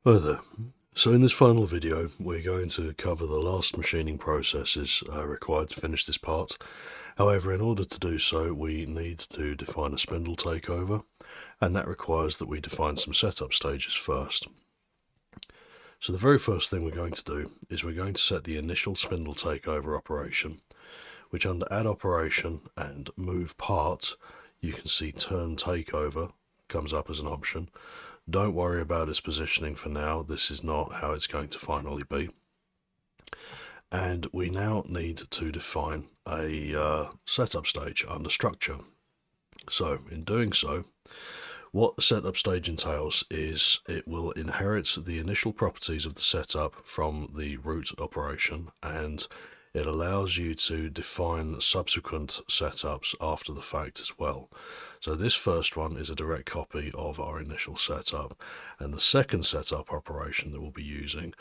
Hi there. So in this final video we're going to cover the last machining processes required to finish this part. However, in order to do so we need to define a spindle takeover, and that requires that we define some setup stages first. So the very first thing we're going to do is we're going to set the initial spindle takeover operation, which under add operation and move part you can see turn takeover comes up as an option. Don't worry about its positioning for now, this is not how it's going to finally be. And we now need to define a setup stage under structure. So in doing so, what the setup stage entails is it will inherit the initial properties of the setup from the root operation, and it allows you to define subsequent setups after the fact as well. So this first one is a direct copy of our initial setup, and the second setup operation that we'll be using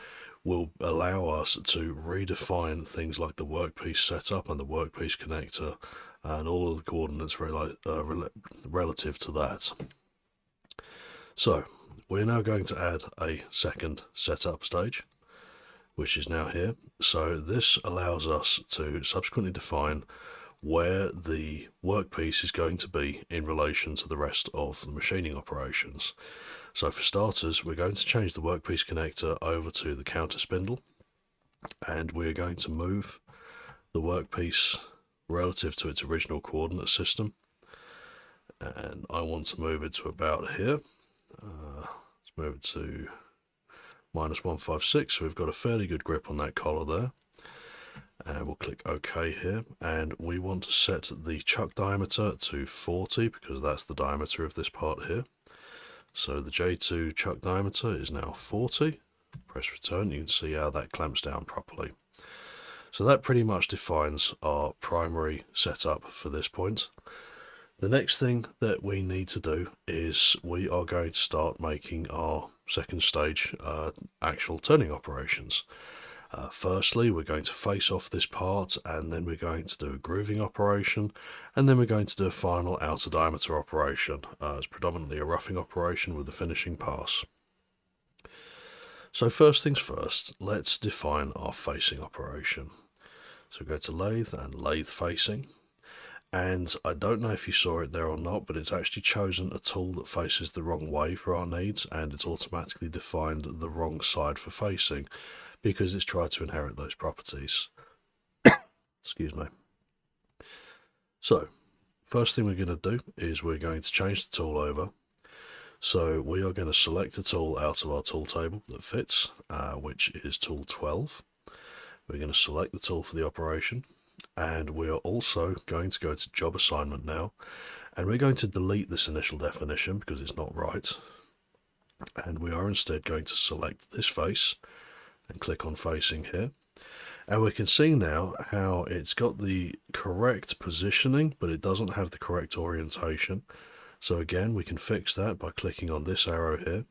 will allow us to redefine things like the workpiece setup and the workpiece connector and all of the coordinates relative to that. So we're now going to add a second setup stage, which is now here. So this allows us to subsequently define where the workpiece is going to be in relation to the rest of the machining operations. So for starters, we're going to change the workpiece connector over to the counter spindle, and we're going to move the workpiece relative to its original coordinate system, and I want to move it to about here. Let's move it to -156, so we've got a fairly good grip on that collar there, and we'll click OK here, and we want to set the chuck diameter to 40 because that's the diameter of this part here. So the J2 chuck diameter is now 40. Press return, you can see how that clamps down properly. So that pretty much defines our primary setup for this point. The next thing that we need to do is we are going to start making our second stage actual turning operations. Firstly, we're going to face off this part, and then we're going to do a grooving operation, and then we're going to do a final outer diameter operation. It's predominantly a roughing operation with a finishing pass. So first things first, let's define our facing operation. So go to lathe and lathe facing. And I don't know if you saw it there or not, but it's actually chosen a tool that faces the wrong way for our needs, and it's automatically defined the wrong side for facing because it's tried to inherit those properties. Excuse me. So first thing we're going to do is we're going to change the tool over. So we are going to select a tool out of our tool table that fits, which is tool 12. We're going to select the tool for the operation, and we are also going to go to job assignment now, and we're going to delete this initial definition because it's not right, and we are instead going to select this face and click on facing here, and we can see now how it's got the correct positioning but it doesn't have the correct orientation. So again, we can fix that by clicking on this arrow here.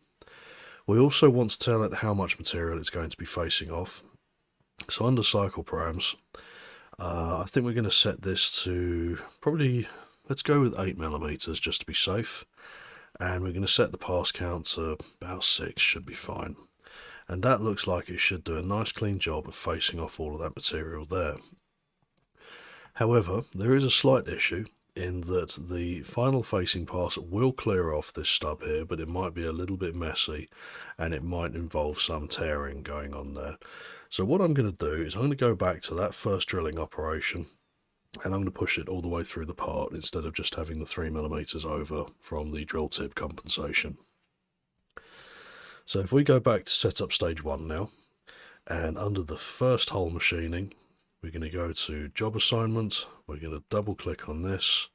We also want to tell it how much material it's going to be facing off. So under cycle params, I think we're going to set this to probably, let's go with 8mm just to be safe, and we're going to set the pass count to about 6, should be fine. And that looks like it should do a nice clean job of facing off all of that material there. However, there is a slight issue in that the final facing pass will clear off this stub here, but it might be a little bit messy and it might involve some tearing going on there. So what I'm going to do is I'm going to go back to that first drilling operation, and I'm going to push it all the way through the part instead of just having the 3mm over from the drill tip compensation. So if we go back to setup stage 1 now, and under the first hole machining, we're going to go to job assignment, we're going to double click on this,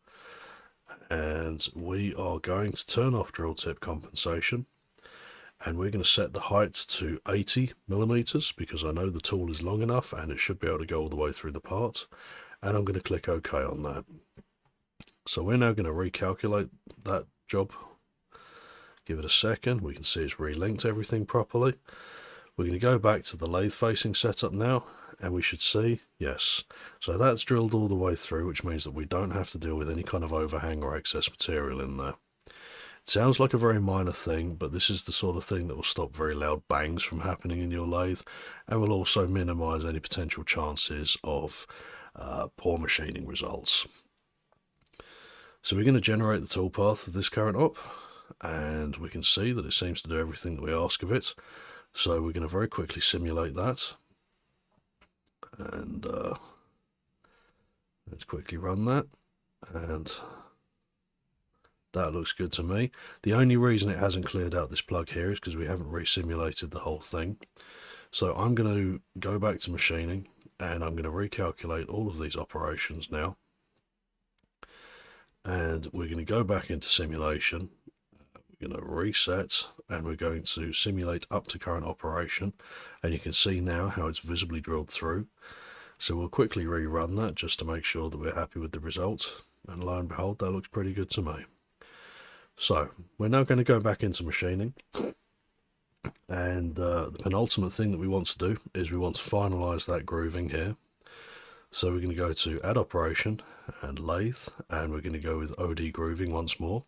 and we are going to turn off drill tip compensation, and we're going to set the height to 80mm because I know the tool is long enough and it should be able to go all the way through the part, and I'm going to click OK on that. So we're now going to recalculate that job. Give it a second, we can see it's relinked everything properly. We're going to go back to the lathe facing setup now, and we should see, yes, so that's drilled all the way through, which means that we don't have to deal with any kind of overhang or excess material in there. It sounds like a very minor thing, but this is the sort of thing that will stop very loud bangs from happening in your lathe and will also minimize any potential chances of poor machining results. So we're going to generate the toolpath of this current op, and we can see that it seems to do everything that we ask of it. So we're going to very quickly simulate that, and let's quickly run that, and that looks good to me. The only reason it hasn't cleared out this plug here is because we haven't re-simulated the whole thing. So I'm going to go back to machining, and I'm going to recalculate all of these operations now. And we're going to go back into simulation. We're going to reset, and we're going to simulate up to current operation. And you can see now how it's visibly drilled through. So we'll quickly rerun that just to make sure that we're happy with the result. And lo and behold, that looks pretty good to me. So we're now going to go back into machining, and the penultimate thing that we want to do is we want to finalize that grooving here. So we're going to go to add operation and lathe, and we're going to go with OD grooving once more.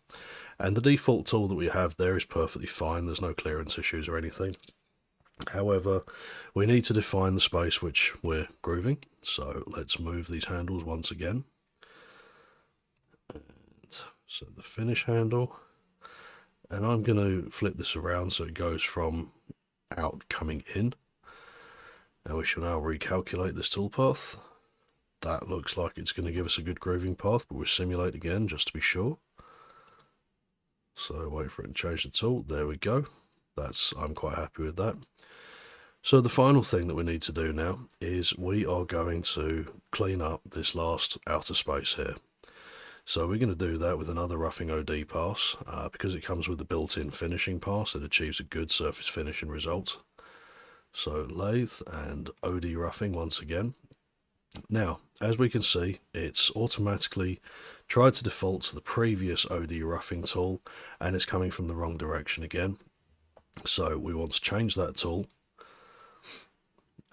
And the default tool that we have there is perfectly fine. There's no clearance issues or anything. However, we need to define the space which we're grooving. So let's move these handles once again. So the finish handle, and I'm going to flip this around so it goes from out coming in, and we shall now recalculate this toolpath. That looks like it's going to give us a good grooving path, but we'll simulate again just to be sure. So wait for it to change the tool. There we go. I'm quite happy with that. So the final thing that we need to do now is we are going to clean up this last outer space here. So we're going to do that with another roughing OD pass. Because it comes with the built-in finishing pass, it achieves a good surface finishing result. So lathe and OD roughing once again. Now, as we can see, it's automatically tried to default to the previous OD roughing tool, and it's coming from the wrong direction again. So we want to change that tool,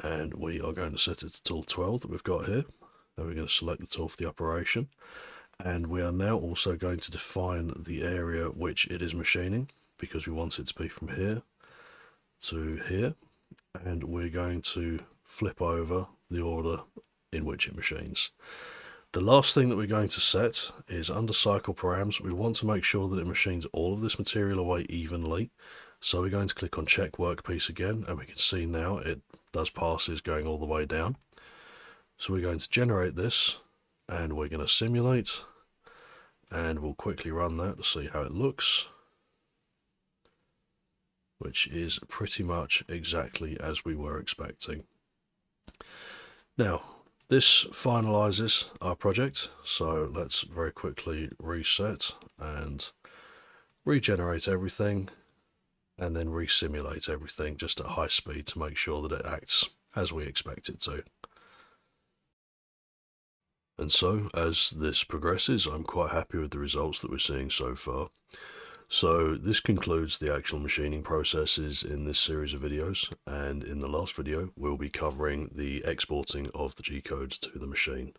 and we are going to set it to tool 12 that we've got here. Then we're going to select the tool for the operation. And we are now also going to define the area which it is machining, because we want it to be from here to here. And we're going to flip over the order in which it machines. The last thing that we're going to set is under cycle params. We want to make sure that it machines all of this material away evenly. So we're going to click on check workpiece again, and we can see now it does passes going all the way down. So we're going to generate this, and we're going to simulate, and we'll quickly run that to see how it looks, which is pretty much exactly as we were expecting. Now, this finalizes our project, so let's very quickly reset and regenerate everything, and then resimulate everything just at high speed to make sure that it acts as we expect it to. And so, as this progresses, I'm quite happy with the results that we're seeing so far. So this concludes the actual machining processes in this series of videos, and in the last video we'll be covering the exporting of the G-code to the machine.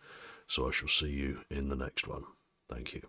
So I shall see you in the next one. Thank you.